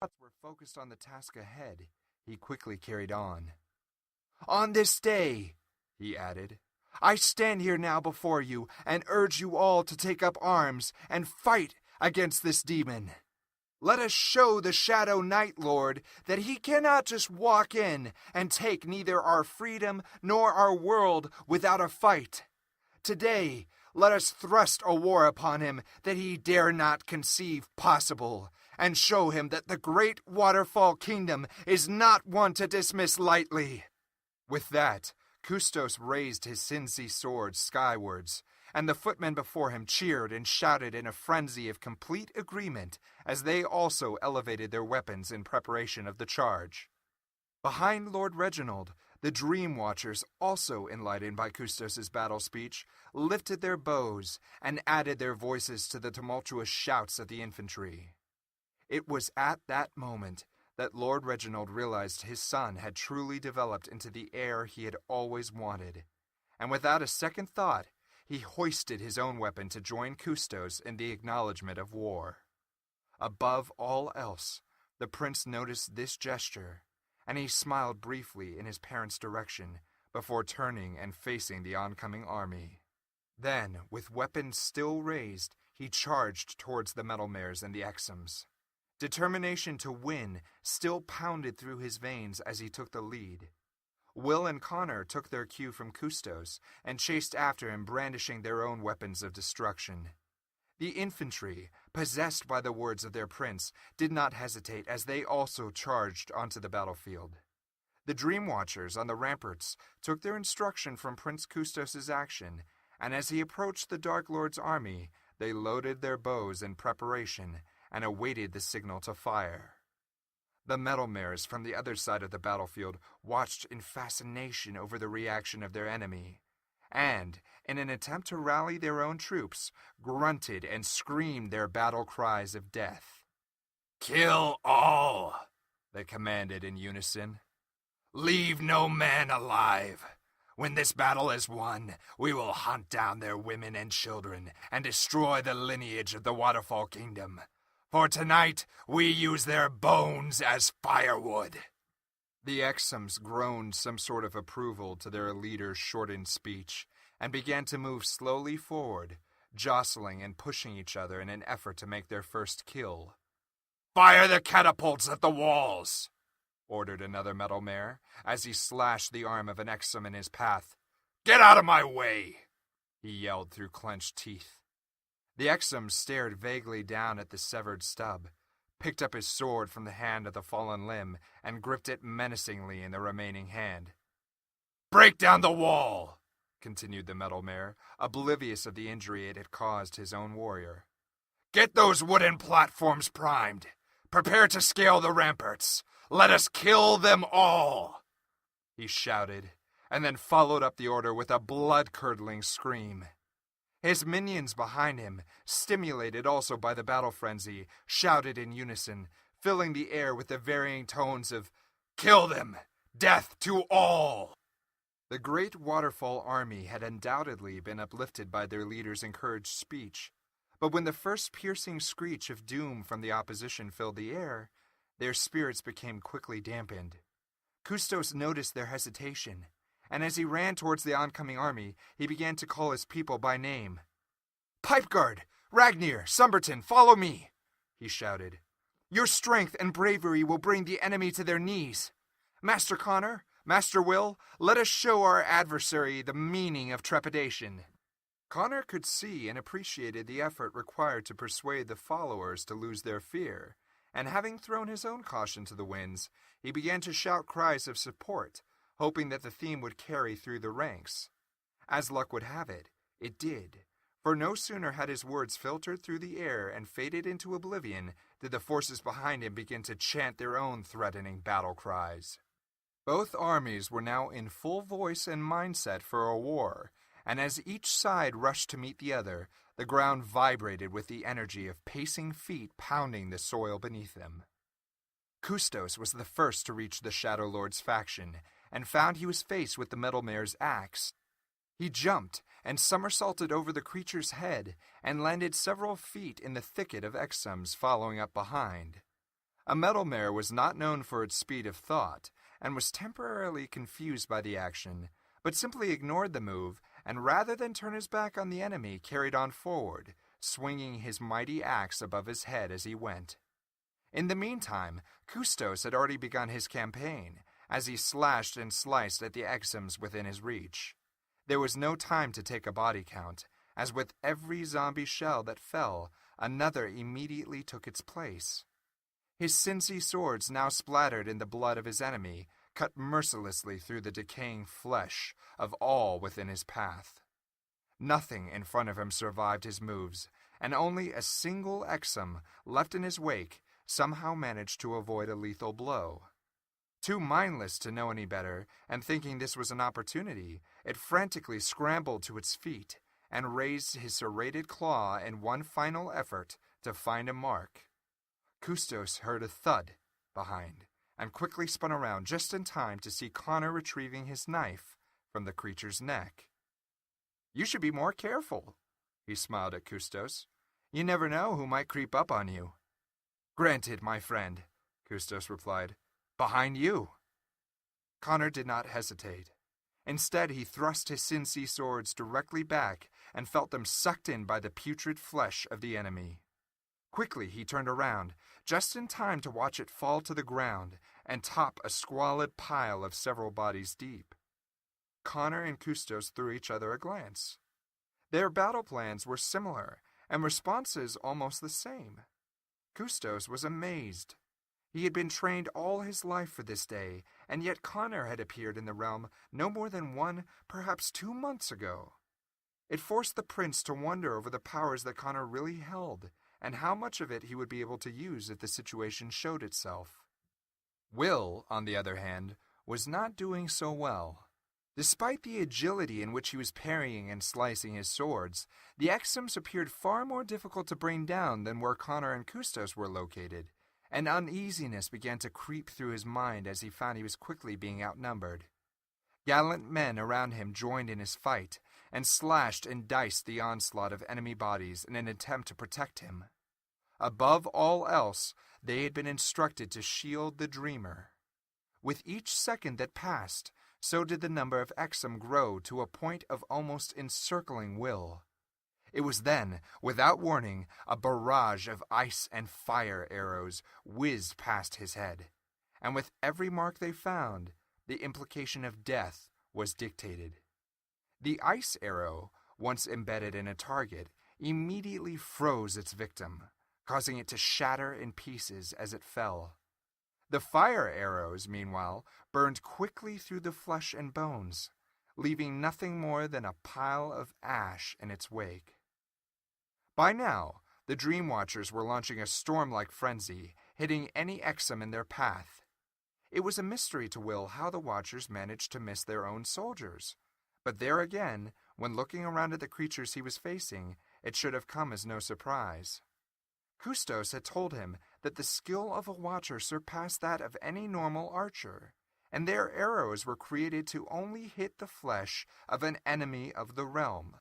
thoughts were focused on the task ahead, he quickly carried on. "On this day," he added, "I stand here now before you and urge you all to take up arms and fight against this demon. Let us show the Shadow Knight Lord that he cannot just walk in and take neither our freedom nor our world without a fight. Today, let us thrust a war upon him that he dare not conceive possible, and show him that the great Waterfall Kingdom is not one to dismiss lightly." With that, Kustos raised his Sinsi sword skywards, and the footmen before him cheered and shouted in a frenzy of complete agreement as they also elevated their weapons in preparation of the charge. Behind Lord Reginald, the Dream Watchers, also enlightened by Kustos' battle speech, lifted their bows and added their voices to the tumultuous shouts of the infantry. It was at that moment that Lord Reginald realized his son had truly developed into the heir he had always wanted, and without a second thought, he hoisted his own weapon to join Kustos in the acknowledgement of war. Above all else, the prince noticed this gesture, and he smiled briefly in his parents' direction before turning and facing the oncoming army. Then, with weapons still raised, he charged towards the Metal Mares and the Exums. Determination to win still pounded through his veins as he took the lead. Will and Connor took their cue from Kustos and chased after him, brandishing their own weapons of destruction. The infantry, possessed by the words of their prince, did not hesitate as they also charged onto the battlefield. The Dream Watchers on the ramparts took their instruction from Prince Kustos' action, and as he approached the Dark Lord's army, they loaded their bows in preparation and awaited the signal to fire. The Metal Mares from the other side of the battlefield watched in fascination over the reaction of their enemy, and, in an attempt to rally their own troops, grunted and screamed their battle cries of death. "Kill all," they commanded in unison. "Leave no man alive. When this battle is won, we will hunt down their women and children and destroy the lineage of the Waterfall Kingdom. For tonight, we use their bones as firewood." The Exums groaned some sort of approval to their leader's shortened speech and began to move slowly forward, jostling and pushing each other in an effort to make their first kill. "Fire the catapults at the walls," ordered another Metal Mare as he slashed the arm of an Exum in his path. "Get out of my way," he yelled through clenched teeth. The Exum stared vaguely down at the severed stub, picked up his sword from the hand of the fallen limb, and gripped it menacingly in the remaining hand. "Break down the wall," continued the Metal Mare, oblivious of the injury it had caused his own warrior. "Get those wooden platforms primed. Prepare to scale the ramparts. Let us kill them all," he shouted, and then followed up the order with a blood-curdling scream. His minions behind him, stimulated also by the battle frenzy, shouted in unison, filling the air with the varying tones of, "Kill them! Death to all!" The great Waterfall army had undoubtedly been uplifted by their leader's encouraged speech, but when the first piercing screech of doom from the opposition filled the air, their spirits became quickly dampened. Kustos noticed their hesitation, and as he ran towards the oncoming army, he began to call his people by name. "Pipeguard! Ragnir! Sumberton, follow me!" he shouted. "Your strength and bravery will bring the enemy to their knees. Master Connor, Master Will, let us show our adversary the meaning of trepidation." Connor could see and appreciated the effort required to persuade the followers to lose their fear, and having thrown his own caution to the winds, he began to shout cries of support, hoping that the theme would carry through the ranks. As luck would have it, it did, for no sooner had his words filtered through the air and faded into oblivion did the forces behind him begin to chant their own threatening battle cries. Both armies were now in full voice and mindset for a war, and as each side rushed to meet the other, the ground vibrated with the energy of pacing feet pounding the soil beneath them. Kustos was the first to reach the Shadow Lord's faction, and found he was faced with the Metal Mare's axe. He jumped and somersaulted over the creature's head and landed several feet in the thicket of Exums following up behind. A metal mare was not known for its speed of thought, and was temporarily confused by the action, but simply ignored the move, and rather than turn his back on the enemy, carried on forward, swinging his mighty axe above his head as he went. In the meantime, Kustos had already begun his campaign, as he slashed and sliced at the Exums within his reach. There was no time to take a body count, as with every zombie shell that fell, another immediately took its place. His Cincy swords now splattered in the blood of his enemy, cut mercilessly through the decaying flesh of all within his path. Nothing in front of him survived his moves, and only a single Exum left in his wake somehow managed to avoid a lethal blow. Too mindless to know any better, and thinking this was an opportunity, it frantically scrambled to its feet and raised his serrated claw in one final effort to find a mark. Kustos heard a thud behind, and quickly spun around just in time to see Connor retrieving his knife from the creature's neck. "You should be more careful," he smiled at Kustos. "You never know who might creep up on you." "Granted, my friend," Kustos replied. "Behind you." Connor did not hesitate. Instead, he thrust his Cincy swords directly back and felt them sucked in by the putrid flesh of the enemy. Quickly, he turned around, just in time to watch it fall to the ground and top a squalid pile of several bodies deep. Connor and Kustos threw each other a glance. Their battle plans were similar, and responses almost the same. Kustos was amazed. He had been trained all his life for this day, and yet Connor had appeared in the realm no more than 1, perhaps 2 months ago. It forced the prince to wonder over the powers that Connor really held, and how much of it he would be able to use if the situation showed itself. Will, on the other hand, was not doing so well. Despite the agility in which he was parrying and slicing his swords, the Exums appeared far more difficult to bring down than where Connor and Kustos were located, and uneasiness began to creep through his mind as he found he was quickly being outnumbered. Gallant men around him joined in his fight, and slashed and diced the onslaught of enemy bodies in an attempt to protect him. Above all else, they had been instructed to shield the Dreamer. With each second that passed, so did the number of Exum grow to a point of almost encircling Will. It was then, without warning, a barrage of ice and fire arrows whizzed past his head, and with every mark they found, the implication of death was dictated. The ice arrow, once embedded in a target, immediately froze its victim, causing it to shatter in pieces as it fell. The fire arrows, meanwhile, burned quickly through the flesh and bones, leaving nothing more than a pile of ash in its wake. By now, the Dream Watchers were launching a storm-like frenzy, hitting any Exum in their path. It was a mystery to Will how the Watchers managed to miss their own soldiers. But there again, when looking around at the creatures he was facing, it should have come as no surprise. Kustos had told him that the skill of a Watcher surpassed that of any normal archer, and their arrows were created to only hit the flesh of an enemy of the realm.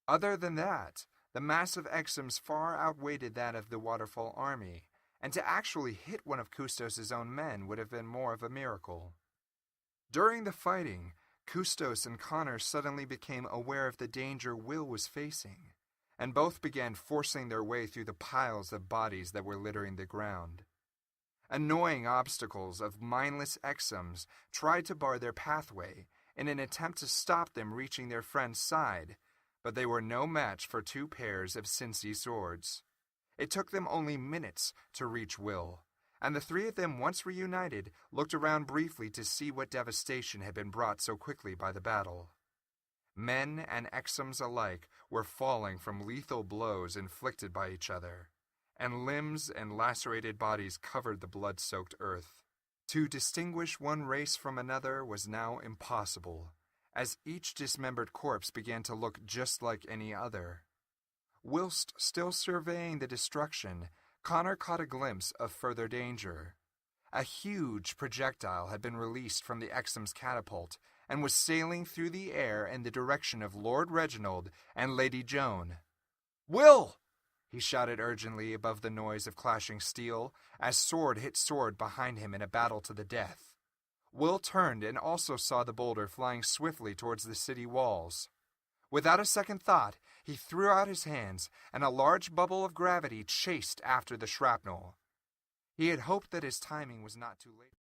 Other than that, the mass of Exums far outweighed that of the Waterfall army, and to actually hit one of Kustos' own men would have been more of a miracle. During the fighting, Kustos and Connor suddenly became aware of the danger Will was facing, and both began forcing their way through the piles of bodies that were littering the ground. Annoying obstacles of mindless Exums tried to bar their pathway in an attempt to stop them reaching their friend's side, but they were no match for 2 pairs of Cincy swords. It took them only minutes to reach Will, and the 3 of them, once reunited, looked around briefly to see what devastation had been brought so quickly by the battle. Men and Exums alike were falling from lethal blows inflicted by each other, and limbs and lacerated bodies covered the blood-soaked earth. To distinguish one race from another was now impossible, as each dismembered corpse began to look just like any other. Whilst still surveying the destruction, Connor caught a glimpse of further danger. A huge projectile had been released from the Exum's catapult and was sailing through the air in the direction of Lord Reginald and Lady Joan. "Will!" he shouted urgently above the noise of clashing steel, as sword hit sword behind him in a battle to the death. Will turned and also saw the boulder flying swiftly towards the city walls. Without a second thought, he threw out his hands, and a large bubble of gravity chased after the shrapnel. He had hoped that his timing was not too late.